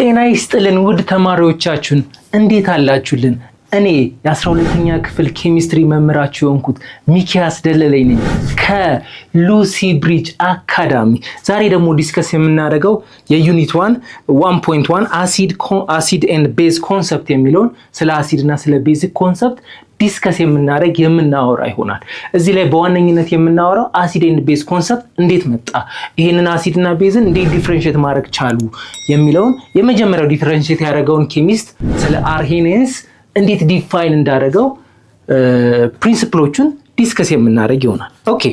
ጤና ይስጥልን ውድ ተማሪዎቻችን እንዴት አላችሁልን? እኔ የ12ኛ ክፍል ኬሚስትሪ መምህራችሁ የሆንኩት ሚኪያስ ደለለኝ ነኝ ከሉሲ ብሪጅ አካዳሚ። ዛሬ ደግሞ ዲስከስ የምናደርገው የዩኒት 1.1 አሲድ ኤንድ ቤዝ ኮንሰፕት የሚለውን ስለ አሲድ እና ስለ ቤዚክ ኮንሰፕት ዲስከስ የምናወራ ይሆናል። እዚህ ላይ በዋነኝነት የምናወራው አሲድ ኤንድ ቤዝ ኮንሰፕት እንዴት መጣ፣ ይሄንን አሲድ እና ቤዝን እንዴት ዲፈረንሺየት ማድረግ ቻሉ የሚለውን የመጀመሪያው ዲፈረንሺየት ያደረገውን ኬሚስት ስለ አርሄኒየንስ እንዴት ዲፋይን እንዳደረገው ፕሪንሲፕሎቹን ዲስከስ የምናደርግ ይሆናል። ኦኬ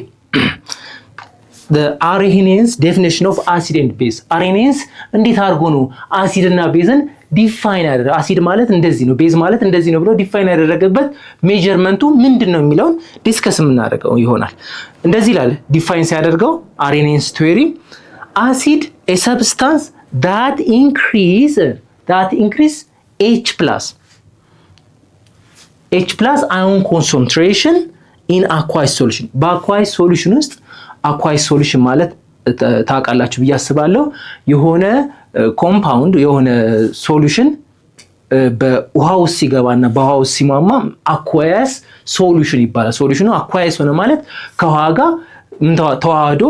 the Arrhenius definition of acid and base Arrhenius እንዴት አድርጎ ነው አሲድ እና ቤዝን ዲፋይን ያደረገው? አሲድ ማለት እንደዚህ ነው፣ ቤዝ ማለት እንደዚህ ነው ብሎ ዲፋይን ያደረገበት ሜጀርመንቱ ምንድነው የሚለውን ዲስከስ የምናደርገው ይሆናል። እንደዚህ ይላል ዲፋይን ሲያደርገው Arrhenius theory acid a substance that increase H+ ion concentration in aqueous solution በአኳይስ ሶሉሽን ውስጥ አኳይስ ሶሉሽን ማለት ታውቃላችሁ ብዬ አስባለሁ። የሆነ ኮምፓውንድ የሆነ ሶሉሽን በውሃ ውስጥ ሲገባና በውሃ ውስጥ ሲሟሟ አኳይስ ሶሉሽን ይባላል። ሶሉሽኑ አኳይስ ሆነ ማለት ከውሃ ጋር ተዋህዶ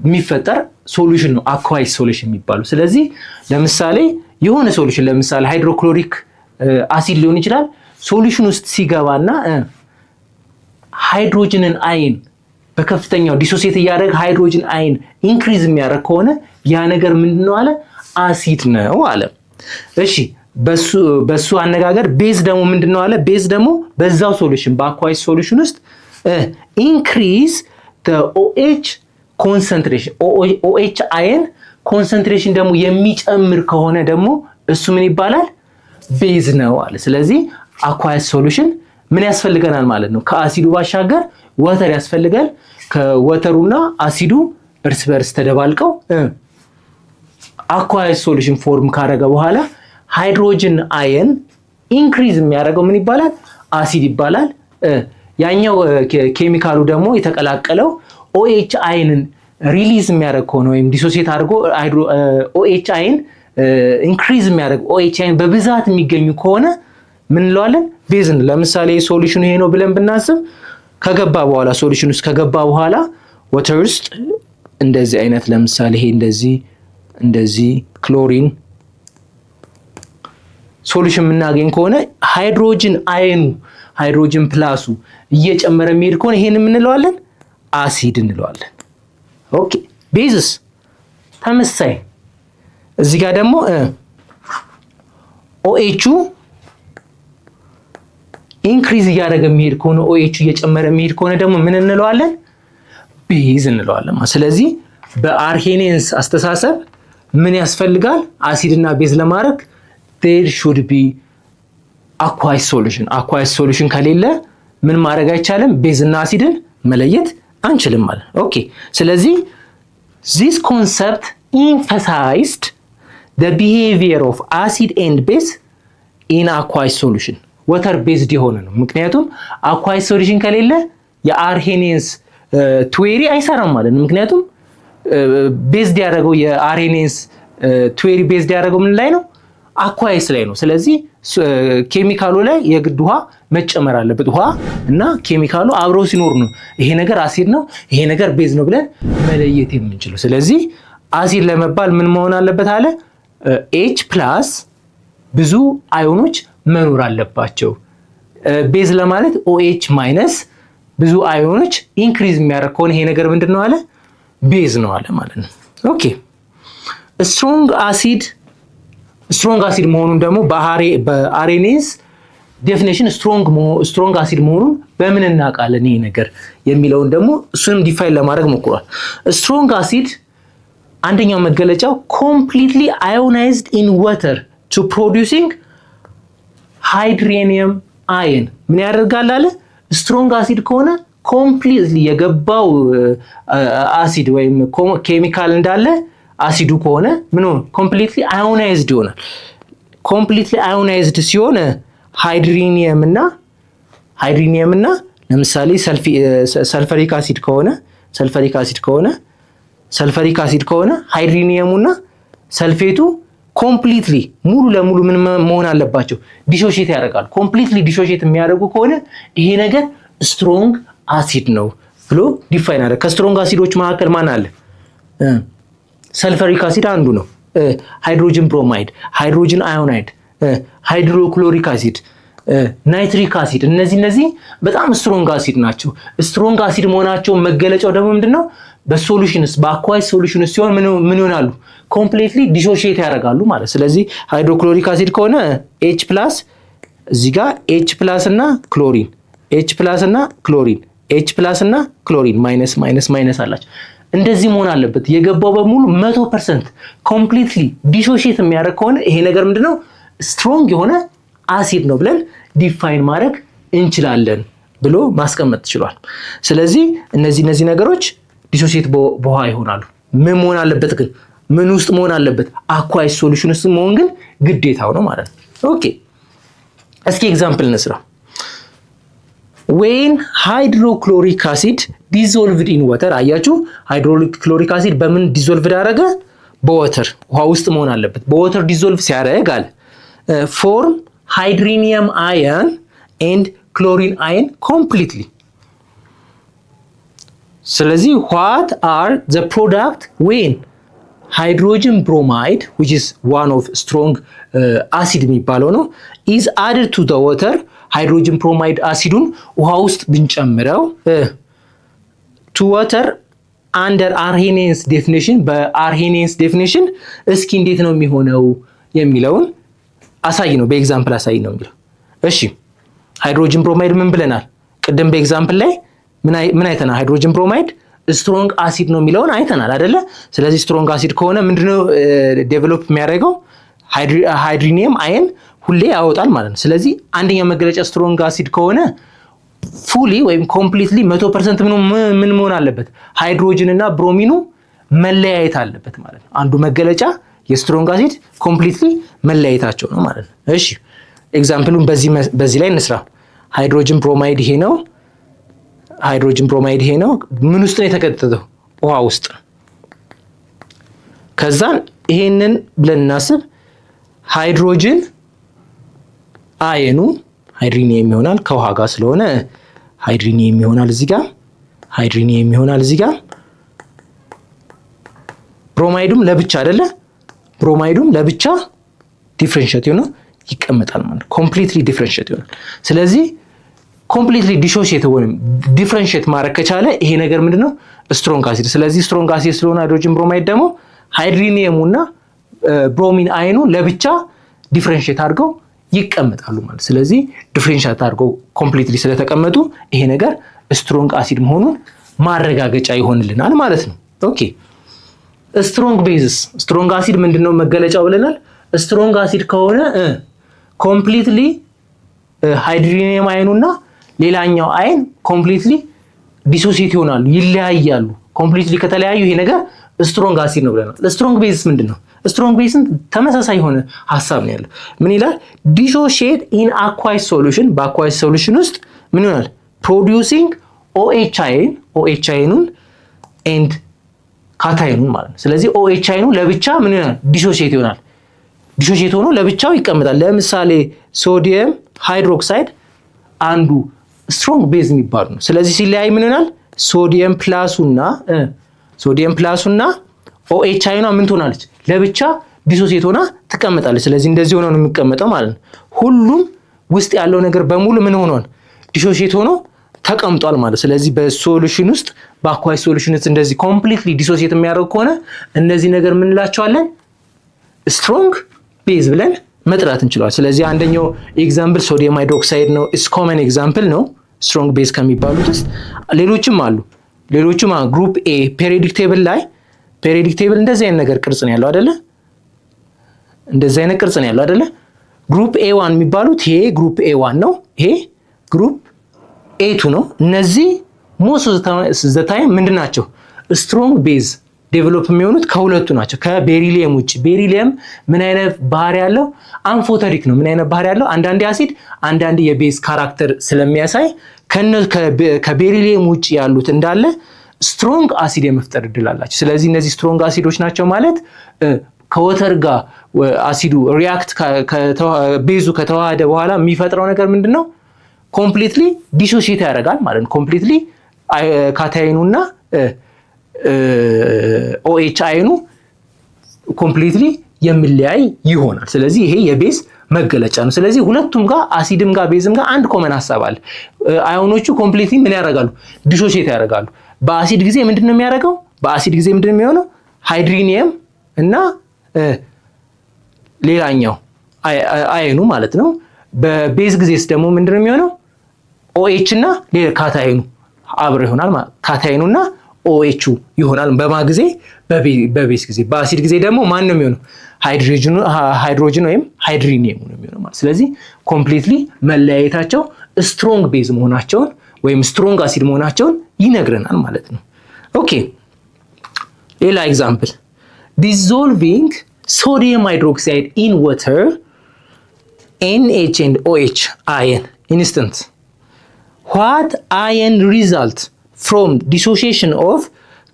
የሚፈጠር ሶሉሽን ነው አኳይስ ሶሉሽን የሚባለው። ስለዚህ ለምሳሌ የሆነ ሶሉሽን ለምሳሌ ሃይድሮክሎሪክ አሲድ ሊሆን ይችላል። ሶሉሽን ውስጥ ሲገባና ሃይድሮጅንን አይን በከፍተኛው ዲሶሲየት ያደረገ ሃይድሮጅን አይን ኢንክሪዝ የሚያደርግ ከሆነ ያ ነገር ምንድነው አለ? አሲድ ነው አለ። እሺ በሱ አነጋገር ቤዝ ደግሞ ምንድነው አለ? ቤዝ ደግሞ በዛው ሶሉሽን በአኳይስ ሶሉሽን ውስጥ ኢንክሪዝ the OH concentration OH አይን ኮንሰንትሬሽን ደግሞ የሚጨምር ከሆነ ደግሞ እሱ ምን ይባላል? ቤዝ ነው አለ። ስለዚህ አኳይስ ሶሉሽን ምን ያስፈልገናል ማለት ነው? ከአሲዱ ባሻገር ወተር ያስፈልጋል። ከወተሩና አሲዱ እርስ በርስ ተደባልቀው አኳይስ ሶሉሽን ፎርም ካደረገ በኋላ ሃይድሮጅን አየን ኢንክሪዝ የሚያደርገው ምን ይባላል? አሲድ ይባላል። ያኛው ኬሚካሉ ደግሞ የተቀላቀለው OH አይንን ሪሊዝ የሚያደርግ ከሆነ ወይም ዲሶሲየት አድርጎ OH አይን ኢንክሪዝ የሚያደርግ OH አይን በብዛት የሚገኙ ከሆነ ምን እንለዋለን? ቤዝ ነው። ለምሳሌ ሶሉሽኑ ይሄ ነው ብለን ብናስብ ከገባ በኋላ ሶሉሽን ውስጥ ከገባ በኋላ ወተር ውስጥ እንደዚህ አይነት ለምሳሌ ይሄ እንደዚህ ክሎሪን ሶሉሽን የምናገኝ ከሆነ ሃይድሮጅን አይኑ ሃይድሮጅን ፕላሱ እየጨመረ የሚሄድ ከሆነ ይሄን ምን እንለዋለን? አሲድ እንለዋለን። ኦኬ ቤዝስ ተመሳሳይ እዚህ ጋር ደግሞ OH ኢንክሪዝ እያደረገ የሚሄድ ከሆነ OH እየጨመረ የሚሄድ ከሆነ ደግሞ ምን እንለዋለን? ቤዝ እንለዋለን። ስለዚህ በአርሄኒየንስ አስተሳሰብ ምን ያስፈልጋል? አሲድ እና ቤዝ ለማድረግ there should be aqueous solution aqueous solution ከሌለ ምን ማድረግ አይቻልም? ቤዝ እና አሲድን መለየት አንችልም ማለት። ኦኬ ስለዚህ this concept emphasized the behavior of acid and base in aqueous solution ወተር ቤዝድ የሆነ ነው። ምክንያቱም አኳይስ ሶሉሽን ከሌለ የአርሄኒየንስ ቲዮሪ አይሰራም ማለት ነው። ምክንያቱም ቤዝድ ያደረገው የአርሄኒየንስ ቲዮሪ ቤዝድ ያደረገው ምን ላይ ነው? አኳይስ ላይ ነው። ስለዚህ ኬሚካሉ ላይ የግድ ውሃ መጨመር አለበት። ውሃ እና ኬሚካሉ አብረው ሲኖር ነው ይሄ ነገር አሲድ ነው ይሄ ነገር ቤዝ ነው ብለን መለየት የምንችለው። ስለዚህ አሲድ ለመባል ምን መሆን አለበት አለ? H+ ብዙ አዮኖች መኖር አለባቸው። ቤዝ ለማለት OH- ብዙ አዮኖች ኢንክሪዝ የሚያደርግ ከሆነ ይሄ ነገር ምንድነው አለ? ቤዝ ነው አለ ማለት ነው። ኦኬ ስትሮንግ አሲድ መሆኑን ደግሞ በአርሄኒየንስ ዴፊኒሽን ስትሮንግ አሲድ መሆኑን በምን እናውቃለን ይሄ ነገር የሚለውን ደግሞ እሱንም ዲፋይን ለማድረግ ሞክሯል። ስትሮንግ አሲድ አንደኛው መገለጫው ኮምፕሊትሊ አዮናይዝድ ኢን ዋተር ቱ ፕሮዲዩሲንግ ሃይድሮኒየም አየን ምን ያደርጋል አለ? ስትሮንግ አሲድ ከሆነ ኮምፕሊትሊ የገባው አሲድ ወይም ኬሚካል እንዳለ አሲዱ ከሆነ ምን ሆነ? ኮምፕሊትሊ አዮናይዝድ ይሆናል። ኮምፕሊትሊ አዮናይዝድ ሲሆን ሃይድሮኒየም እና ለምሳሌ ሰልፈሪክ አሲድ ከሆነ ሃይድሮኒየሙና ሰልፌቱ ኮምፕሊትሊ ሙሉ ለሙሉ ምን መሆን አለባቸው? ዲሶሺየት ያደርጋሉ። ኮምፕሊትሊ ዲሶሺየት የሚያደርጉ ከሆነ ይሄ ነገር ስትሮንግ አሲድ ነው ብሎ ዲፋይን አደረገ። ከስትሮንግ አሲዶች መካከል ማን አለ? ሰልፈሪክ አሲድ አንዱ ነው። ሃይድሮጅን ብሮማይድ፣ ሃይድሮጅን አዮናይድ፣ ሃይድሮክሎሪክ አሲድ፣ ናይትሪክ አሲድ እነዚህ በጣም ስትሮንግ አሲድ ናቸው። ስትሮንግ አሲድ መሆናቸው መገለጫው ደግሞ ምንድነው? በሶሉሽንስ በአኳይዝ ሶሉሽንስ ሲሆን ምን ይሆናሉ? ኮምፕሊትሊ ዲሶሺየት ያደርጋሉ ማለት። ስለዚህ ሃይድሮክሎሪክ አሲድ ከሆነ H+ እዚህ ጋር H+ እና ክሎሪን H+ እና ክሎሪን H+ እና ክሎሪን ማይነስ አላቸው። እንደዚህ መሆን አለበት። የገባው በሙሉ 100% ኮምፕሊትሊ ዲሶሺየት የሚያደርግ ከሆነ ይሄ ነገር ምንድነው? ስትሮንግ የሆነ አሲድ ነው ብለን ዲፋይን ማድረግ እንችላለን ብሎ ማስቀመጥ ይችላል። ስለዚህ እነዚህ ነገሮች ዲሶሺየት በውሃ ይሆናሉ። ምን መሆን አለበት ግን? ምን ውስጥ መሆን አለበት? አኳይዝ ሶሉሽን ውስጥ መሆን ግን ግዴታው ነው ማለት ነው። ኦኬ እስኪ ኤግዛምፕል እንስራ። ዌን ሃይድሮክሎሪክ አሲድ ዲዞልቭድ ኢን ወተር። አያችሁ ሃይድሮክሎሪክ አሲድ በምን ዲዞልቭድ አደረገ? በወተር ውሃ ውስጥ መሆን አለበት። በወተር ዲዞልቭ ሲያደርግ አለ ፎርም ሃይድሮኒየም አየን ኤንድ ክሎሪን አየን ኮምፕሊትሊ። ስለዚህ what are the product when hydrogen bromide which is one of strong acid የሚባለው ነው is added to the water. ሃይድሮጅን ብሮማይድ አሲዱን ውሃ ውስጥ ብንጨምረው to water under Arrhenius definition በአርሄኒየስ ዴፊኒሽን እስኪ እንዴት ነው የሚሆነው የሚለውን አሳይ ነው። በኤግዛምፕል አሳይ ነው የሚለው። እሺ ሃይድሮጅን ብሮማይድ ምን ብለናል? ቅድም በኤግዛምፕል ላይ ምን አይተናል? ሃይድሮጅን ብሮማይድ ስትሮንግ አሲድ ነው የሚለውን አይተናል አይደለ? ስለዚህ ስትሮንግ አሲድ ከሆነ ምንድነው ዴቨሎፕ የሚያደርገው? ሃይድሮኒየም አየን ሁሌ ያወጣል ማለት ነው። ስለዚህ አንደኛው መገለጫ ስትሮንግ አሲድ ከሆነ ፉሊ ወይም ኮምፕሊትሊ 100% ምን መሆን አለበት? ሃይድሮጅን እና ብሮሚኑ መለያየት አለበት ማለት ነው። አንዱ መገለጫ የስትሮንግ አሲድ ኮምፕሊትሊ መለያየታቸው ነው ማለት ነው። እሺ ኤግዛምፕሉን በዚህ ላይ እንስራ። ሃይድሮጅን ብሮማይድ ይሄ ነው። ሃይድሮጅን ብሮማይድ ይሄ ነው። ምን ውስጥ ነው የተከተተው? ውሃ ውስጥ። ከዛን ይሄንን ብለን እናስብ። ሃይድሮጅን አየኑ ሃይድሮኒየም ይሆናል ከውሃ ጋር ስለሆነ ሃይድሮኒየም ይሆናል እዚህ ጋር፣ ሃይድሮኒየም ይሆናል እዚህ ጋር። ብሮማይዱም ለብቻ አይደለ? ብሮማይዱም ለብቻ ዲፍረንሺየት ይሆናል ይቀመጣል ማለት ኮምፕሊትሊ ዲፍረንሺየት ይሆናል። ስለዚህ ኮምፕሊትሊ ዲሶሺየት ወይም ዲፍረንሺየት ማድረግ ከቻለ ይሄ ነገር ምንድነው? ስትሮንግ አሲድ። ስለዚህ ስትሮንግ አሲድ ስለሆነ ሃይድሮጅን ብሮማይድ ደግሞ ሃይድሮኒየሙና ብሮሚን አየኑ ለብቻ ዲፍረንሺየት አድርገው ይቀመጣሉ ማለት። ስለዚህ ዲፍረንሺየት አድርገው ኮምፕሊትሊ ስለተቀመጡ ይሄ ነገር ስትሮንግ አሲድ መሆኑን ማረጋገጫ ይሆንልናል ማለት ነው። ኦኬ ስትሮንግ ቤዝስ። ስትሮንግ አሲድ ምንድነው መገለጫው ብለናል? ስትሮንግ አሲድ ከሆነ ኮምፕሊትሊ ሃይድሮኒየም አየኑና ሌላኛው አየን ኮምፕሊትሊ ዲሶሺየት ይሆናሉ፣ ይለያያሉ። ኮምፕሊትሊ ከተለያዩ ይሄ ነገር ስትሮንግ አሲድ ነው ብለናል። ስትሮንግ ቤዝስ ምንድነው? ስትሮንግ ቤዝን ተመሳሳይ የሆነ ሐሳብ ነው ያለው። ምን ይላል? ዲሶሺየት ኢን አኳይዝ ሶሉሽን። በአኳይዝ ሶሉሽን ውስጥ ምን ይሆናል? ፕሮዲዩሲንግ OH አየን፣ OH አየኑን ኤንድ ካታየኑን ማለት ነው። ስለዚህ OH አየኑ ለብቻ ምን ይሆናል? ዲሶሺየት ይሆናል። ዲሶሺየት ሆኖ ለብቻው ይቀመጣል። ለምሳሌ ሶዲየም ሃይድሮክሳይድ አንዱ ስትሮንግ ቤዝ የሚባሉ ነው። ስለዚህ ሲለያይ ምን ይሆናል? ሶዲየም ፕላሱና OH አየኗ ምን ትሆናለች? ለብቻ ዲሶሺየት ሆና ትቀመጣለች። ስለዚህ እንደዚህ ሆኖ ነው የሚቀመጠው ማለት ነው። ሁሉም ውስጥ ያለው ነገር በሙሉ ምን ሆኗል? ዲሶሺየት ሆኖ ተቀምጧል ማለት። ስለዚህ በሶሉሽን ውስጥ በአኳይዝ ሶሉሽን ውስጥ እንደዚህ ኮምፕሊትሊ ዲሶሺየት የሚያደርግ ከሆነ እነዚህ ነገር ምን እንላቸዋለን? ስትሮንግ ቤዝ ብለን መጥራት እንችላለን። ስለዚህ አንደኛው ኤግዛምፕል ሶዲየም ሃይድሮክሳይድ ነው። ኢስ ኮመን ኤግዛምፕል ነው ስትሮንግ ቤዝ ከሚባሉት ውስጥ። ሌሎችም አሉ። ግሩፕ ኤ ፔሪዮዲክ ቴብል ላይ እንደዚህ አይነት ነገር ቅርጽ ነው ያለው አይደለ? እንደዚህ አይነት ቅርጽ ነው ያለው አይደለ? ግሩፕ A1 የሚባሉት ይሄ ግሩፕ A1 ነው፣ ይሄ ግሩፕ A2 ነው። እነዚህ ሞስት ኦፍ ዘ ታይም ምንድናቸው? ስትሮንግ ቤዝ ዴቨሎፕ የሚሆኑት ከሁለቱ ናቸው፣ ከቤሪሊየም ውጭ። ቤሪሊየም ምን አይነት ባህሪ ያለው? አንፎተሪክ ነው። ምን አይነት ባህሪ ያለው? አንዳንድ አሲድ አንዳንድ የቤዝ ካራክተር ስለሚያሳይ ከቤሪሊየም ውጭ ያሉት እንዳለ ስትሮንግ አሲድ የመፍጠር እድል አላቸው። ስለዚህ እነዚህ ስትሮንግ አሲዶች ናቸው ማለት ከወተር ጋር አሲዱ ሪያክት ቤዙ ከተዋሃደ በኋላ የሚፈጥረው ነገር ምንድነው? ኮምፕሊትሊ ዲሶሺየት ያደርጋል ማለት ነው። ኮምፕሊትሊ ካታይኑና OH አይኑ ኮምፕሊትሊ የሚለያይ ይሆናል። ስለዚህ ይሄ የቤዝ መገለጫ ነው። ስለዚህ ሁለቱም ጋር አሲድም ጋር ቤዝም ጋር አንድ ኮመን ሐሳብ አለ። አዮኖቹ ኮምፕሊትሊ ምን ያደርጋሉ? ዲሶሺየት ያደርጋሉ። በአሲድ ጊዜ ምንድነው የሚያደርገው? በአሲድ ጊዜ ምንድነው የሚሆነው? ሃይድሪኒየም እና ሌላኛው አይኑ ማለት ነው። በቤዝ ጊዜስ ደግሞ ምንድነው የሚሆነው? OH እና ሌላ ካታይኑ አብረው ይሆናል ማለት ካታይኑና OH ይሆናል። በማ ጊዜ? በቤዝ ጊዜ። በአሲድ ጊዜ ደግሞ ማን ነው የሚሆነው? ሃይድሮጅን ወይም ሃይድሪኒየም ነው የሚሆነው ማለት። ስለዚህ ኮምፕሊትሊ መለያየታቸው ስትሮንግ ቤዝ መሆናቸውን ወይም ስትሮንግ አሲድ መሆናቸውን ይነግረናል ማለት ነው። ኦኬ ሌላ ኤግዛምፕል dissolving sodium hydroxide in water NH and OH ion instant. What ion result from dissociation of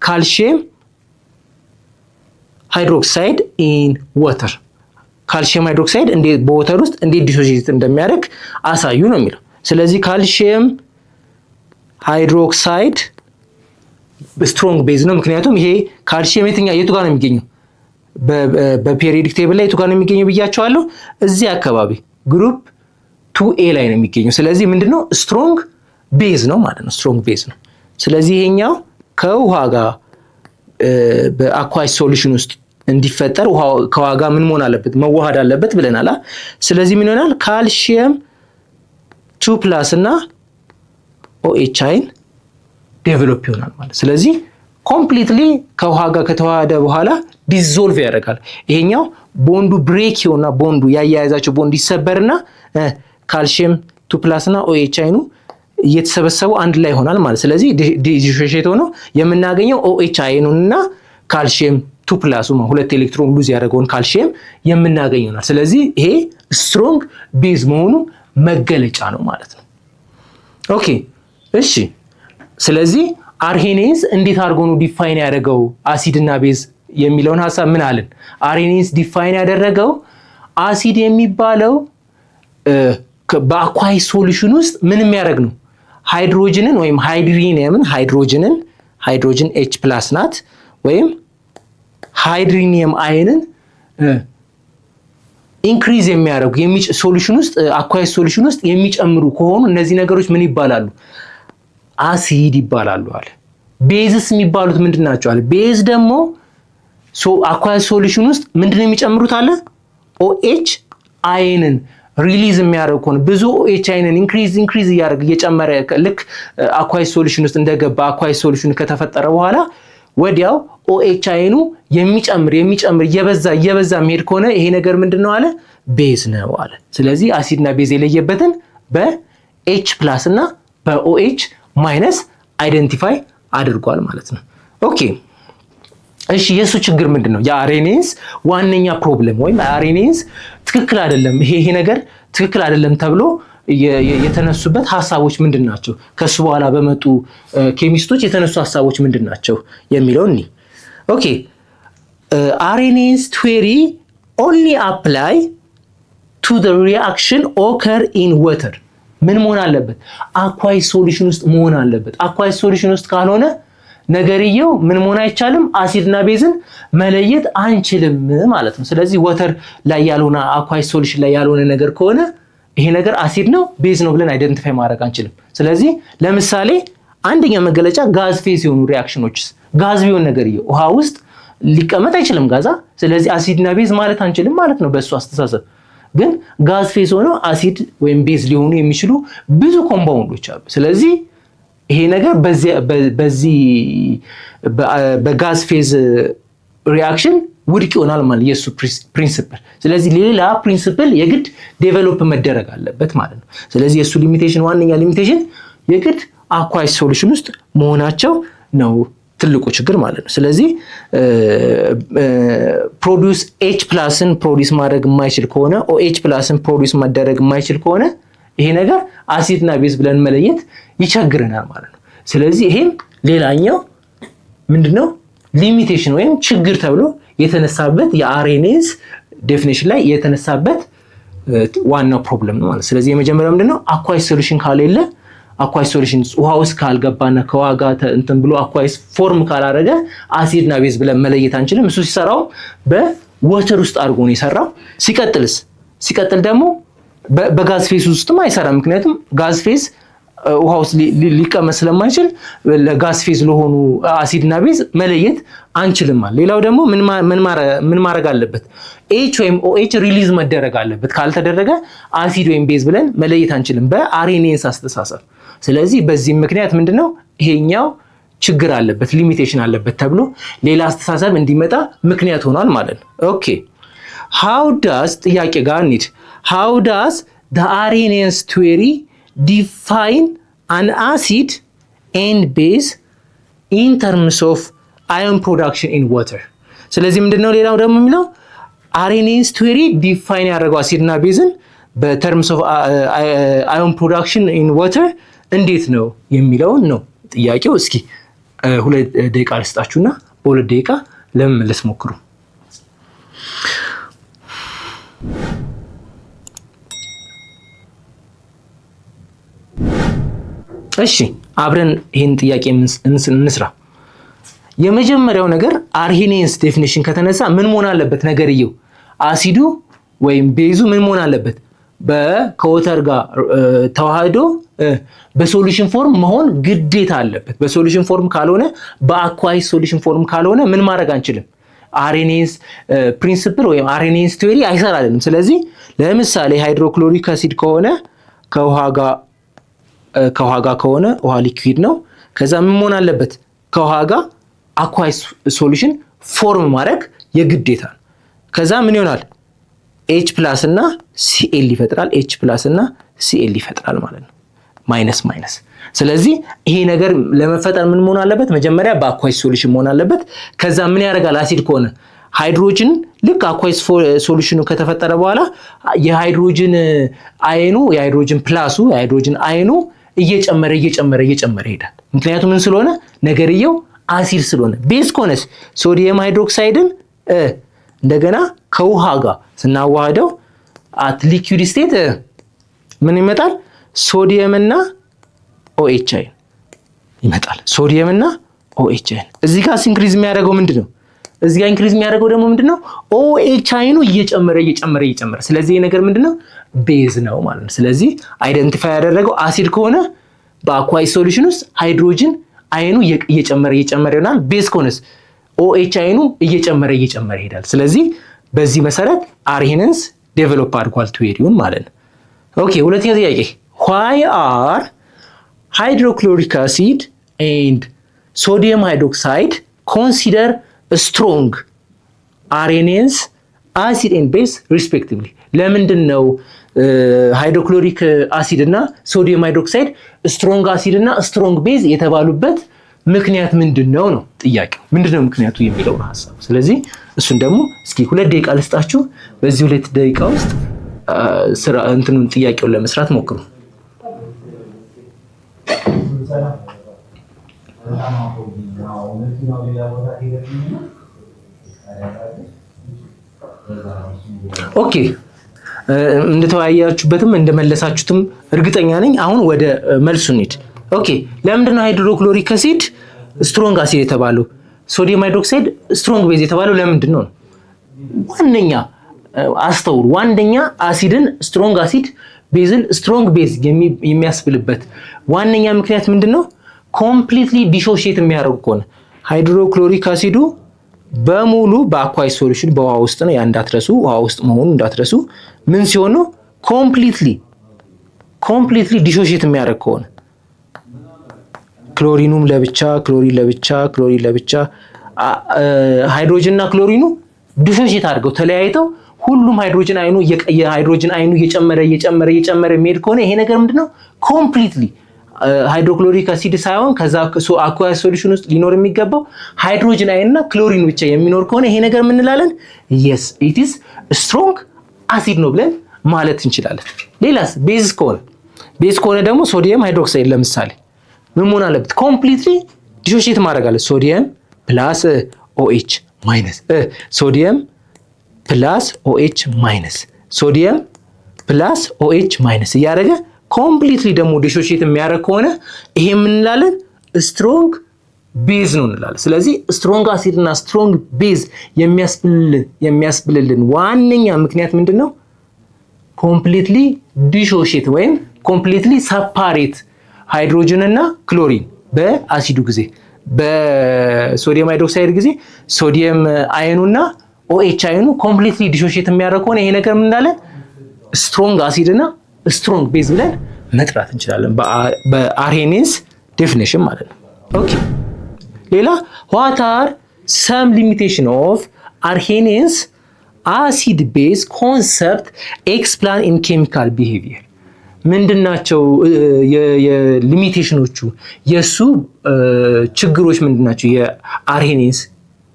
calcium hydroxide in water? ካልሲየም ሃይድሮክሳይድ እንዴት በወተር ውስጥ እንዴት ዲሶሺየት እንደሚያደርግ አሳዩ ነው የሚለው። ስለዚህ ካልሲየም ሃይድሮክሳይድ ስትሮንግ ቤዝ ነው። ምክንያቱም ይሄ ካልሲየም የቱ ጋር ነው የሚገኘው? በፔሪዮዲክ ቴብል ላይ የቱ ጋር ነው የሚገኘው ብያቸዋለሁ። እዚህ አካባቢ ግሩፕ 2A ላይ ነው የሚገኘው። ስለዚህ ምንድነው? ስትሮንግ ቤዝ ነው ማለት ነው። ስትሮንግ ቤዝ ነው። ስለዚህ ይሄኛው ከውሃ ጋር በአኳስ ሶሉሽን ውስጥ እንዲፈጠር ከውሃ ጋር ምን መሆን አለበት? መዋሃድ አለበት ብለናል። ስለዚህ ምን ይሆናል? ካልሲየም 2+ እና OH አይን ዴቨሎፕ ይሆናል ማለት። ስለዚህ ኮምፕሊትሊ ከውሃ ጋር ከተዋሃደ በኋላ ዲዞልቭ ያደርጋል። ይሄኛው ቦንዱ ብሬክ ይሆንና ቦንዱ ያያያዛቸው ቦንድ ይሰበርና ካልሲየም 2+ እና OH አይኑ እየተሰበሰቡ አንድ ላይ ይሆናል ማለት። ስለዚህ ዲሶሺየት ሆኖ የምናገኘው OH አይኑንና ካልሲየም 2+ ሁለት ኤሌክትሮን ሉዝ ያደረገውን ካልሲየም የምናገኘው ይሆናል። ስለዚህ ይሄ ስትሮንግ ቤዝ መሆኑ መገለጫ ነው ማለት ነው። ኦኬ እሺ። ስለዚህ አርሄኔዝ እንዴት አድርጎ ነው ዲፋይን ያደረገው አሲድ እና ቤዝ የሚለውን ሐሳብ ምን አለን? አርሄኔዝ ዲፋይን ያደረገው አሲድ የሚባለው በአኳይስ ሶሉሽን ውስጥ ምን የሚያደርግ ነው? ሃይድሮጅንን ወይም ሃይድሪኒየምን ሃይድሮጅን H+ ናት ወይም ሃይድሪኒየም አይንን ኢንክሪዝ የሚያደርጉ ሶሉሽን ውስጥ አኳይስ ሶሉሽን ውስጥ የሚጨምሩ ከሆኑ እነዚህ ነገሮች ምን ይባላሉ? አሲድ ይባላሉ አለ። ቤዝስ የሚባሉት ምንድን ናቸው አለ? ቤዝ ደግሞ አኳይስ ሶሉሽን ውስጥ ምንድነው የሚጨምሩት አለ? OH አይንን ሪሊዝ የሚያደርጉ ከሆነ ብዙ OH አይንን ኢንክሪዝ እየጨመረ ልክ አኳይስ ሶሉሽን ውስጥ እንደገባ አኳይስ ሶሉሽን ከተፈጠረ በኋላ ወዲያው OH አይኑ የሚጨምር እየበዛ የሚሄድ ከሆነ ይሄ ነገር ምንድነው አለ? ቤዝ ነው አለ። ስለዚህ አሲድና ቤዝ የለየበትን በH+ እና በOH- አይደንቲፋይ አድርጓል ማለት ነው። ኦኬ እሺ የሱ ችግር ምንድነው? የአርሄኔዝ ዋነኛ ፕሮብሌም ወይም አርሄኔዝ ትክክል አይደለም፣ ይሄ ነገር ትክክል አይደለም ተብሎ የተነሱበት ሐሳቦች ምንድናቸው? ከሱ በኋላ በመጡ ኬሚስቶች የተነሱ ሐሳቦች ምንድናቸው የሚለው እኒ ኦኬ አርሄኔዝ ቲዮሪ only apply to the reaction occur in water። ምን መሆን አለበት? አኳይስ ሶሉሽን ውስጥ መሆን አለበት። አኳይስ ሶሉሽን ውስጥ ካልሆነ ነገርየው ምን መሆን አይቻልም? አሲድና ቤዝን መለየት አንችልም ማለት ነው። ስለዚህ ወተር ላይ ያልሆነ አኳይስ ሶሉሽን ላይ ያልሆነ ነገር ከሆነ ይሄ ነገር አሲድ ነው ቤዝ ነው ብለን አይደንቲፋይ ማድረግ አንችልም። ስለዚህ ለምሳሌ አንደኛ መገለጫ ጋዝ ፌዝ የሆኑ ሪአክሽኖችስ ጋዝ ቢሆን ነገርየው ውሃ ውስጥ ሊቀመጥ አይችልም ጋዛ። ስለዚህ አሲድና ቤዝ ማለት አንችልም ማለት ነው በሱ አስተሳሰብ። ግን ጋዝ ፌዝ ሆኖ አሲድ ወይም ቤዝ ሊሆኑ የሚችሉ ብዙ ኮምፓውንዶች አሉ። ስለዚህ ይሄ ነገር በዚህ በጋዝ ፌዝ ሪአክሽን ውድቅ ይሆናል ማለት የሱ ፕሪንሲፕል። ስለዚህ ሌላ ፕሪንሲፕል የግድ ዴቨሎፕ መደረግ አለበት ማለት ነው። ስለዚህ የሱ ሊሚቴሽን ዋነኛ ሊሚቴሽን የግድ አኳይስ ሶሉሽን ውስጥ መሆናቸው ነው ትልቁ ችግር ማለት ነው። ስለዚህ ፕሮዲዩስ H+ን ፕሮዲዩስ ማድረግ የማይችል ከሆነ OH+ን ፕሮዲዩስ ማድረግ የማይችል ከሆነ ይሄ ነገር አሲድና ቤዝ ብለን መለየት ይቸግረናል ማለት ነው። ስለዚህ ይሄም ሌላኛው ምንድነው ሊሚቴሽን ወይም ችግር ተብሎ የተነሳበት የአርኤንኤስ ዴፊኒሽን ላይ የተነሳበት ዋናው ፕሮብለም ነው ማለት። ስለዚህ የመጀመሪያው ምንድነው አኳይስ ሶሉሽን ካሌለ አኳይስ ሶሉሽን ውሃ ውስጥ ካልገባና ከዋጋ እንትን ብሎ አኳይስ ፎርም ካላረገ አሲድ እና ቤዝ ብለን መለየት አንችልም። እሱ ሲሰራው በወተር ውስጥ አድርጎ ነው የሰራው። ሲቀጥል ደግሞ በጋዝ ፌዝ ውስጥም አይሰራም። ምክንያቱም ጋዝ ፌዝ ውሃ ውስጥ ሊቀመጥ ስለማይችል ለጋዝ ፌዝ ለሆኑ አሲድ እና ቤዝ መለየት አንችልም ማለት። ሌላው ደግሞ ምን ማድረግ አለበት? ኤች ወይም ኦኤች ሪሊዝ መደረግ አለበት። ካልተደረገ አሲድ ወይም ቤዝ ብለን መለየት አንችልም በአርኤንኤስ አስተሳሰብ። ስለዚህ በዚህ ምክንያት ምንድነው ይሄኛው ችግር አለበት፣ ሊሚቴሽን አለበት ተብሎ ሌላ አስተሳሰብ እንዲመጣ ምክንያት ሆኗል ማለት ነው። ኦኬ how does ጥያቄ ጋር እንሂድ። how does the Arrhenius theory define an acid and base in terms of ion production in water? ስለዚህ ምንድነው ሌላው ደግሞ የሚለው Arrhenius theory ዲፋይን ያደረገው አሲድ እና ቤዝን በተርምስ ኦፍ ion production in water እንዴት ነው የሚለውን ነው ጥያቄው። እስኪ 2 ደቂቃ ልስጣችሁና በ2 ደቂቃ ለመመለስ ሞክሩ። እሺ አብረን ይሄን ጥያቄ እንስራ። የመጀመሪያው ነገር አርሄኒየስ ዴፊኒሽን ከተነሳ ምን መሆን አለበት? ነገርየው አሲዱ ወይም ቤዙ ምን መሆን አለበት? ከወተር ጋር ተዋህዶ በሶሉሽን ፎርም መሆን ግዴታ አለበት። በሶሉሽን ፎርም ካልሆነ በአኳይስ ሶሉሽን ፎርም ካልሆነ ምን ማድረግ አንችልም። አርሄኒየስ ፕሪንሲፕል ወይም አርሄኒየስ ቲዮሪ አይሰራልንም። ስለዚህ ለምሳሌ ሃይድሮክሎሪክ አሲድ ከሆነ ከውሃ ጋር ከሆነ ውሃ ሊኩዊድ ነው። ከዛ ምን መሆን አለበት? ከውሃ ጋር አኳይስ ሶሉሽን ፎርም ማድረግ የግዴታ ነው። ከዛ ምን ይሆናል? ኤች ፕላስ እና ሲኤል ይፈጥራል። ኤች ፕላስ እና ሲኤል ይፈጥራል ማለት ነው። ማይነስ። ስለዚህ ይሄ ነገር ለመፈጠር ምን መሆን አለበት? መጀመሪያ በአኳይስ ሶሉሽን መሆን አለበት። ከዛ ምን ያደርጋል? አሲድ ከሆነ ሃይድሮጅን ልክ አኳይስ ሶሉሽኑ ከተፈጠረ በኋላ የሃይድሮጅን አየኑ እየጨመረ ይሄዳል። ምክንያቱም ምን ስለሆነ ነገርየው አሲድ ስለሆነ። ቤዝ ከሆነስ ሶዲየም ሃይድሮክሳይድን እንደገና ከውሃ ጋር ስናዋህደው አት ሊኩዊድ ስቴት ምን ይመጣል? ሶዲየም እና ኦኤች አይን ይመጣል። ሶዲየም እና ኦኤች አይን እዚህ ጋር ኢንክሪዝ የሚያደርገው ምንድነው? እዚህ ጋር ኢንክሪዝ የሚያደርገው ደግሞ ምንድነው? ኦኤች አይኑ እየጨመረ። ስለዚህ ይሄ ነገር ምንድነው? ቤዝ ነው ማለት ነው። ስለዚህ አይደንቲፋይ ያደረገው አሲድ ከሆነ በአኳይስ ሶሉሽን ውስጥ ሃይድሮጅን አይኑ እየጨመረ ይሆናል። ቤዝ ከሆነስ ኦኤች አይኑ እየጨመረ ይሄዳል። ስለዚህ በዚህ መሰረት አርሄኒየስ ዴቨሎፕ አድርጓል ቲዮሪውን ማለት ነው። ኦኬ ሁለተኛው ጥያቄ why are hydrochloric acid and sodium hydroxide consider strong Arrhenius acid and base respectively? ለምንድን ነው ሃይድሮክሎሪክ አሲድ እና ሶዲየም ሃይድሮክሳይድ ስትሮንግ አሲድ እና ስትሮንግ ቤዝ የተባሉበት ምክንያት ምንድነው ነው ጥያቄው። ምንድነው ምክንያቱ የሚለው ነው ሐሳብ። ስለዚህ እሱን ደግሞ እስኪ 2 ደቂቃ ልስጣችሁ። በዚህ 2 ደቂቃ ውስጥ እንትኑን ጥያቄውን ለመስራት ሞክሩ። ኦኬ እንደተወያያችሁበትም እንደመለሳችሁትም እርግጠኛ ነኝ። አሁን ወደ መልሱ እንሂድ። ኦኬ ለምንድን ነው ሃይድሮክሎሪክ አሲድ ስትሮንግ አሲድ የተባለው፣ ሶዲየም ሃይድሮክሳይድ ስትሮንግ ቤዝ የተባለው ለምንድን ነው? ዋነኛ አስተውሉ። ዋነኛ አሲድን ስትሮንግ አሲድ ቤዝን ስትሮንግ ቤዝ የሚያስብልበት ዋነኛ ምክንያት ምንድነው? ኮምፕሊትሊ ዲሶሺየት የሚያደርጉ ከሆነ ሃይድሮክሎሪክ አሲዱ በሙሉ በአኳይስ ሶሉሽን በውሃ ውስጥ ነው። ያ እንዳትረሱ፣ ውሃ ውስጥ መሆኑን እንዳትረሱ። ምን ሲሆን ነው? ኮምፕሊትሊ ዲሶሺየት የሚያደርግ ከሆነ ክሎሪኑም ለብቻ፣ ክሎሪን ለብቻ ሃይድሮጅን እና ክሎሪኑ ዲሶሺየት አድርገው ተለያይተው ሁሉም ሃይድሮጅን አይኑ እየጨመረ የሚሄድ ከሆነ ይሄ ነገር ምንድነው? ኮምፕሊትሊ ሃይድሮክሎሪክ አሲድ ሳይሆን ከዛ አኳይስ ሶሉሽን ውስጥ ሊኖር የሚገባው ሃይድሮጅን አይንና ክሎሪን ብቻ የሚኖር ከሆነ ይሄ ነገር ምን እንላለን? yes it is strong acid ነው ብለን ማለት እንችላለን። ሌላስ ቤዝ ከሆነ ደግሞ ሶዲየም ሃይድሮክሳይድ ለምሳሌ ምን መሆን አለበት? ኮምፕሊትሊ ዲሶሺየት ማድረግ አለ። ሶዲየም ፕላስ ኦኤች ማይነስ ሶዲየም ፕላስ OH ማይነስ ሶዲየም ፕላስ OH ማይነስ እያደረገ ኮምፕሊትሊ ደግሞ ዲሶሺየት የሚያደርግ ከሆነ ይሄ ምን እንላለን? ስትሮንግ ቤዝ ነው እንላለን። ስለዚህ ስትሮንግ አሲድ እና ስትሮንግ ቤዝ የሚያስብልልን ዋነኛ ምክንያት ምንድነው? ኮምፕሊትሊ ዲሶሺየት ወይም ኮምፕሊትሊ ሰፓሬት ሃይድሮጅን እና ክሎሪን በአሲዱ ጊዜ በሶዲየም ሃይድሮክሳይድ ጊዜ ሶዲየም አየኑና OH አየኑ ኮምፕሊትሊ ዲሶሺየት የሚያደርግ ከሆነ ይሄ ነገር ምን እንዳለን? ስትሮንግ አሲድ እና ስትሮንግ ቤዝ ብለን መጥራት እንችላለን በአርሄኒየንስ ዴፊኒሽን ማለት ነው። ኦኬ ሌላ what are some limitation of Arrhenius acid base concept explained in chemical behavior? ምንድናቸው የሊሚቴሽኖቹ የሱ ችግሮች ምንድናቸው? የአርሄኒየንስ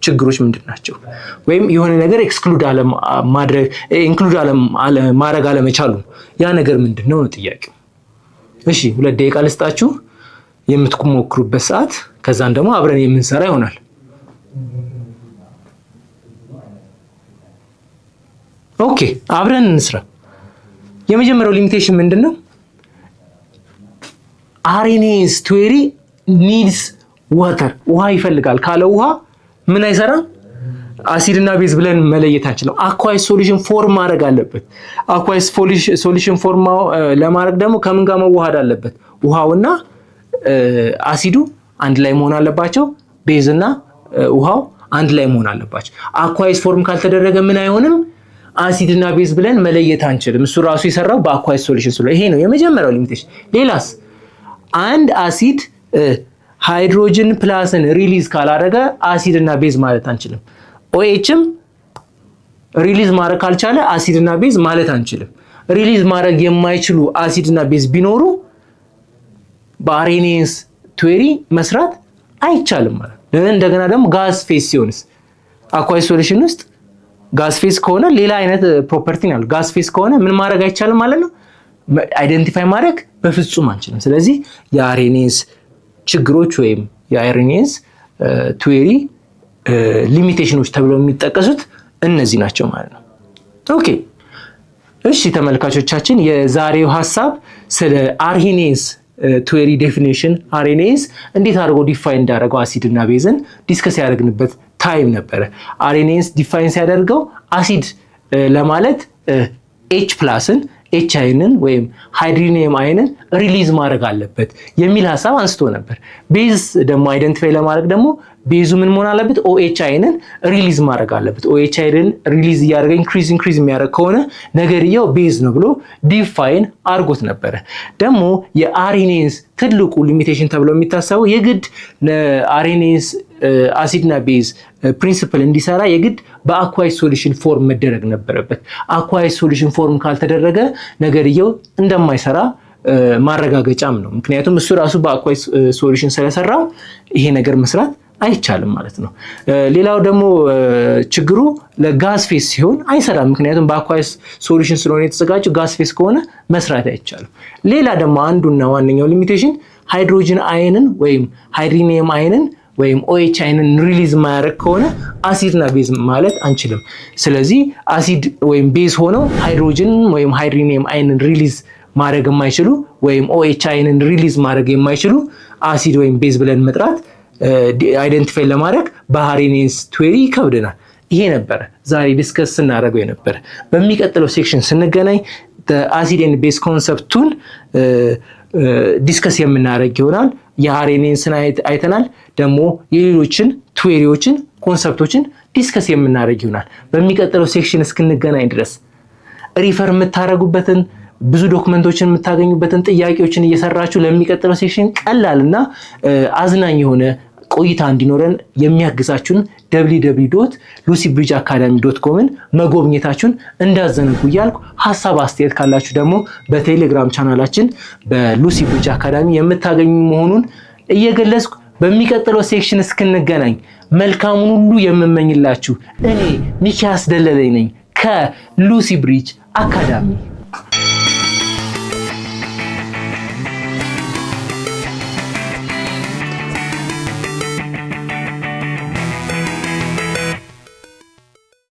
ችግሮች ምንድናቸው? ወይም የሆነ ነገር ኤክስክሉድ ማድረግ ኢንክሉድ ማድረግ አለመቻሉ ያ ነገር ምንድነው ነው ጥያቄው። እሺ 2 ደቂቃ ልስጣችሁ የምትሞክሩበት ሰዓት፣ ከዛን ደግሞ አብረን የምንሰራ ይሆናል። ኦኬ አብረን እንስራ። የመጀመሪያው ሊሚቴሽን ምንድነው? አርሄኒየንስ ቲዮሪ ኒድስ ዋተር ውሃ ይፈልጋል። ካለ ውሃ ምን አይሰራም? አሲድ እና ቤዝ ብለን መለየት አንችልም። አኳይስ ሶሉሽን ፎርም ማድረግ አለበት። አኳይስ ሶሉሽን ፎርም ለማድረግ ደግሞ ከምን ጋር መዋሃድ አለበት? ውሃውና አሲዱ አንድ ላይ መሆን አለባቸው። ቤዝ እና ውሃው አንድ ላይ መሆን አለባቸው። አኳይስ ፎርም ካልተደረገ ምን አይሆንም? አሲድ እና ቤዝ ብለን መለየት አንችልም። እሱ ራሱ የሰራው በአኳይስ ሶሉሽን ስለሆነ ይሄ ነው የመጀመሪያው ሊሚቴሽን። ሌላስ አንድ አሲድ ሃይድሮጅን ፕላስን ሪሊዝ ካላደረገ አሲድ እና ቤዝ ማለት አንችልም። OHም ሪሊዝ ማድረግ ካልቻለ አሲድ እና ቤዝ ማለት አንችልም። ሪሊዝ ማድረግ የማይችሉ አሲድ እና ቤዝ ቢኖሩ በአርሄኒየንስ ቲዮሪ መስራት አይቻልም ማለት ነው። እንደገና ደግሞ ጋዝ ፌስ ሲሆንስ አኳይስ ሶሉሽን ውስጥ ጋዝ ፌስ ከሆነ ሌላ አይነት ፕሮፐርቲ ነው። ጋዝ ፌስ ከሆነ ምን ማድረግ አይቻልም ማለት ነው። አይደንቲፋይ ማድረግ በፍጹም አንችልም። ስለዚህ የአርሄኒየንስ ችግሮች ወይም የአርሄኒየንስ ቲዮሪ ሊሚቴሽኖች ተብለው የሚጠቀሱት እነዚህ ናቸው ማለት ነው። ኦኬ እሺ ተመልካቾቻችን የዛሬው ሐሳብ ስለ አርሄኒየንስ ቲዮሪ ዴፊኒሽን አርሄኒየንስ እንዴት አድርጎ ዲፋይን እንዳደረገው አሲድ እና ቤዝን ዲስከስ ያደረግንበት ታይም ነበረ። አርሄኒየንስ ዲፋይን ሲያደርገው አሲድ ለማለት H ፕላስን ኤች አይንን ወይም ሃይድሮኒየም አይንን ሪሊዝ ማድረግ አለበት የሚል ሐሳብ አንስቶ ነበር። ቤዝ ደግሞ አይደንቲፋይ ለማድረግ ደግሞ ቤዙ ምን መሆን አለበት? OH አይንን ሪሊዝ ማድረግ አለበት። OH አይንን ሪሊዝ እያደረገ ኢንክሪዝ የሚያደርግ ከሆነ ነገርየው ቤዝ ነው ብሎ ዲፋይን አድርጎት ነበረ። ደግሞ የአርሄኒየንስ ትልቁ ሊሚቴሽን ተብሎ የሚታሰበው የግድ ለአርሄኒየንስ አሲድ እና ቤዝ ፕሪንሲፕል እንዲሰራ የግድ በአኳይስ ሶሉሽን ፎርም መደረግ ነበረበት። አኳይስ ሶሉሽን ፎርም ካልተደረገ ነገርየው እንደማይሰራ ማረጋገጫም ነው። ምክንያቱም እሱ ራሱ በአኳይስ ሶሉሽን ስለሰራው ይሄ ነገር መስራት አይቻልም ማለት ነው። ሌላው ደግሞ ችግሩ ለጋዝ ፌስ ሲሆን አይሰራም። ምክንያቱም በአኳይስ ሶሉሽን ስለሆነ የተዘጋጀው ጋዝ ፌስ ከሆነ መስራት አይቻልም። ሌላ ደግሞ አንዱና ዋነኛው ሊሚቴሽን ሃይድሮጅን አይንን ወይም ሃይድሮኒየም አይንን ወይም OH አይንን ሪሊዝ ማያደርግ ከሆነ አሲድ እና ቤዝ ማለት አንችልም። ስለዚህ አሲድ ወይም ቤዝ ሆነው ሃይድሮጅን ወይም ሃይድሮኒየም አይንን ሪሊዝ ማድረግ የማይችሉ ወይም OH አይንን ሪሊዝ ማድረግ የማይችሉ አሲድ ወይም ቤዝ ብለን መጥራት አይደንቲፋይ ለማድረግ በአርሄኒየንስ ቲዮሪ ይከብደናል። ይሄ ነበረ ዛሬ ዲስከስ ስናደርገው የነበረ። በሚቀጥለው ሴክሽን ስንገናኝ አሲድ ኤንድ ቤዝ ኮንሰፕቱን ዲስከስ የምናደርግ ይሆናል። የአርሄኒየንስን አይተናል። ደግሞ የሌሎችን ቲዮሪዎችን ኮንሰፕቶችን ዲስከስ የምናደርግ ይሆናል። በሚቀጥለው ሴክሽን እስክንገናኝ ድረስ ሪፈር የምታደርጉበትን ብዙ ዶክመንቶችን የምታገኙበትን ጥያቄዎችን እየሰራችሁ ለሚቀጥለው ሴክሽን ቀላልና አዝናኝ የሆነ ቆይታ እንዲኖረን የሚያግዛችሁን www.lucybridgeacademy.com መጎብኘታችሁን እንዳዘነጉ እያልኩ ሐሳብ አስተያየት ካላችሁ ደግሞ በቴሌግራም ቻናላችን በሉሲ ብሪጅ አካዳሚ የምታገኙ መሆኑን እየገለጽኩ በሚቀጥለው ሴክሽን እስክንገናኝ መልካሙን ሁሉ የምመኝላችሁ እኔ ሚኪያስ ደለለኝ ነኝ ከሉሲ ብሪጅ አካዳሚ።